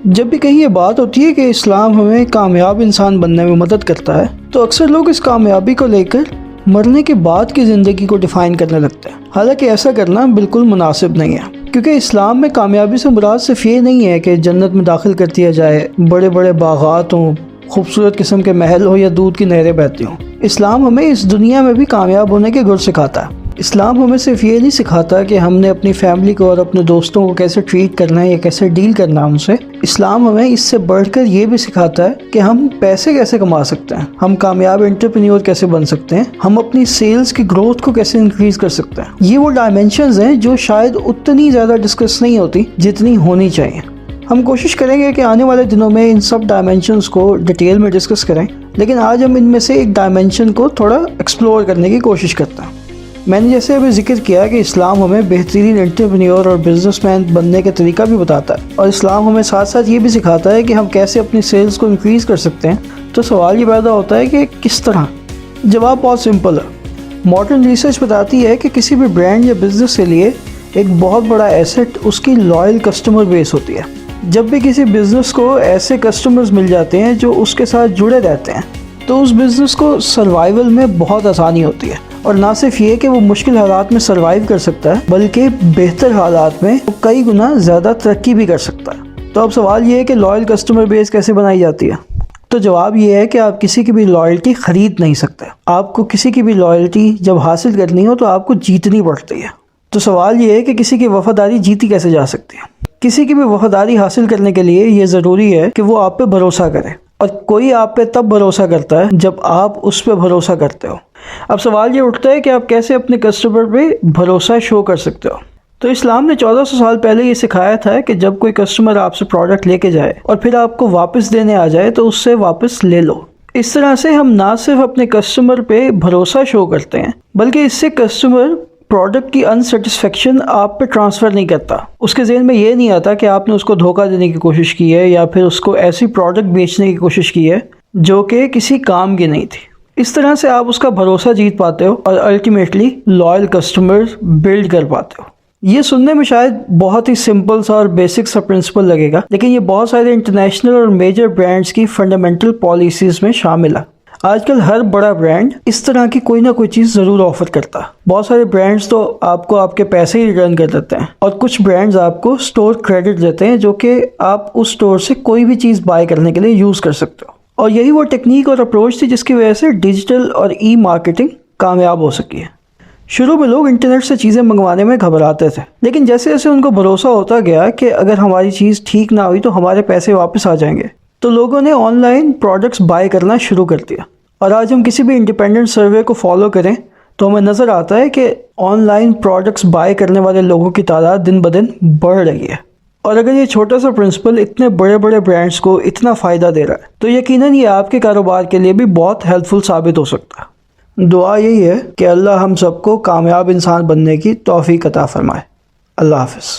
جب بھی کہیں یہ بات ہوتی ہے کہ اسلام ہمیں کامیاب انسان بننے میں مدد کرتا ہے تو اکثر لوگ اس کامیابی کو لے کر مرنے کے بعد کی زندگی کو ڈیفائن کرنے لگتے ہیں، حالانکہ ایسا کرنا بالکل مناسب نہیں ہے، کیونکہ اسلام میں کامیابی سے مراد صرف یہ نہیں ہے کہ جنت میں داخل کر دیا جائے، بڑے بڑے باغات ہوں، خوبصورت قسم کے محل ہوں یا دودھ کی نہریں بہتی ہوں۔ اسلام ہمیں اس دنیا میں بھی کامیاب ہونے کے گر سکھاتا ہے۔ اسلام ہمیں صرف یہ نہیں سکھاتا کہ ہم نے اپنی فیملی کو اور اپنے دوستوں کو کیسے ٹریٹ کرنا ہے یا کیسے ڈیل کرنا ہے ان سے۔ اسلام ہمیں اس سے بڑھ کر یہ بھی سکھاتا ہے کہ ہم پیسے کیسے کما سکتے ہیں، ہم کامیاب انٹرپرینیور کیسے بن سکتے ہیں، ہم اپنی سیلز کی گروتھ کو کیسے انکریز کر سکتے ہیں۔ یہ وہ ڈائمینشنز ہیں جو شاید اتنی زیادہ ڈسکس نہیں ہوتی جتنی ہونی چاہیے۔ ہم کوشش کریں گے کہ آنے والے دنوں میں ان سب ڈائمینشنز کو ڈیٹیل میں ڈسکس کریں، لیکن آج ہم ان میں سے ایک ڈائمینشن کو تھوڑا ایکسپلور کرنے کی کوشش کرتے ہیں۔ میں نے جیسے ابھی ذکر کیا کہ اسلام ہمیں بہترین انٹرپرینیور اور بزنس مین بننے کا طریقہ بھی بتاتا ہے، اور اسلام ہمیں ساتھ ساتھ یہ بھی سکھاتا ہے کہ ہم کیسے اپنی سیلز کو انکریز کر سکتے ہیں۔ تو سوال یہ پیدا ہوتا ہے کہ کس طرح؟ جواب بہت سمپل ہے۔ ماڈرن ریسرچ بتاتی ہے کہ کسی بھی برانڈ یا بزنس کے لیے ایک بہت بڑا ایسٹ اس کی لائل کسٹمر بیس ہوتی ہے۔ جب بھی کسی بزنس کو ایسے کسٹمرز مل جاتے ہیں جو اس کے ساتھ جڑے رہتے ہیں تو اس بزنس کو سروائیول میں بہت آسانی ہوتی ہے، اور نہ صرف یہ کہ وہ مشکل حالات میں سروائیو کر سکتا ہے بلکہ بہتر حالات میں وہ کئی گنا زیادہ ترقی بھی کر سکتا ہے۔ تو اب سوال یہ ہے کہ لائل کسٹمر بیس کیسے بنائی جاتی ہے؟ تو جواب یہ ہے کہ آپ کسی کی بھی لائلٹی خرید نہیں سکتے۔ آپ کو کسی کی بھی لائلٹی جب حاصل کرنی ہو تو آپ کو جیتنی پڑتی ہے۔ تو سوال یہ ہے کہ کسی کی وفاداری جیتی کیسے جا سکتی ہے؟ کسی کی بھی وفاداری حاصل کرنے کے لیے یہ ضروری ہے کہ وہ آپ پہ بھروسہ کرے، اور کوئی آپ پہ تب بھروسہ کرتا ہے جب آپ اس پہ بھروسہ کرتے ہو۔ اب سوال یہ اٹھتا ہے کہ آپ کیسے اپنے کسٹمر پہ بھروسہ شو کر سکتے ہو؟ تو اسلام نے 1400 سال پہلے یہ سکھایا تھا کہ جب کوئی کسٹمر آپ سے پروڈکٹ لے کے جائے اور پھر آپ کو واپس دینے آ جائے تو اس سے واپس لے لو۔ اس طرح سے ہم نہ صرف اپنے کسٹمر پہ بھروسہ شو کرتے ہیں بلکہ اس سے کسٹمر پروڈکٹ کی انسیٹسفیکشن آپ پہ ٹرانسفر نہیں کرتا۔ اس کے ذہن میں یہ نہیں آتا کہ آپ نے اس کو دھوکہ دینے کی کوشش کی ہے یا پھر اس کو ایسی پروڈکٹ بیچنے کی کوشش کی ہے جو کہ کسی کام کی نہیں تھی۔ اس طرح سے آپ اس کا بھروسہ جیت پاتے ہو اور الٹیمیٹلی لائل کسٹمر بلڈ کر پاتے ہو۔ یہ سننے میں شاید بہت ہی سمپل سا اور بیسک سا پرنسپل لگے گا، لیکن یہ بہت سارے انٹرنیشنل اور میجر برانڈز کی فنڈامنٹل پالیسیز میں شامل ہے۔ آج کل ہر بڑا برانڈ اس طرح کی کوئی نہ کوئی چیز ضرور آفر کرتا ہے۔ بہت سارے برانڈز تو آپ کو آپ کے پیسے ہی ریٹرن کر دیتے ہیں، اور کچھ برانڈز آپ کو اسٹور کریڈٹ دیتے ہیں جو کہ آپ اس اسٹور سے کوئی بھی چیز بائی کرنے کے لیے یوز کر سکتے ہو۔ اور یہی وہ ٹیکنیک اور اپروچ تھی جس کی وجہ سے ڈیجیٹل اور ای مارکیٹنگ کامیاب ہو سکی ہے۔ شروع میں لوگ انٹرنیٹ سے چیزیں منگوانے میں گھبراتے تھے، لیکن جیسے جیسے ان کو بھروسہ ہوتا گیا کہ اگر ہماری چیز ٹھیک نہ ہوئی تو ہمارے پیسے واپس آ جائیں گے، تو لوگوں نے آن لائن پروڈکٹس بائی کرنا شروع کر دیا۔ اور آج ہم کسی بھی انڈیپینڈنٹ سروے کو فالو کریں تو ہمیں نظر آتا ہے کہ آن لائن پروڈکٹس بائی کرنے والے لوگوں کی تعداد دن بدن بڑھ رہی ہے۔ اور اگر یہ چھوٹا سا پرنسپل اتنے بڑے بڑے برانڈز کو اتنا فائدہ دے رہا ہے تو یقیناً یہ آپ کے کاروبار کے لیے بھی بہت ہیلپ فل ثابت ہو سکتا ہے۔ دعا یہی ہے کہ اللہ ہم سب کو کامیاب انسان بننے کی توفیق عطا فرمائے۔ اللہ حافظ۔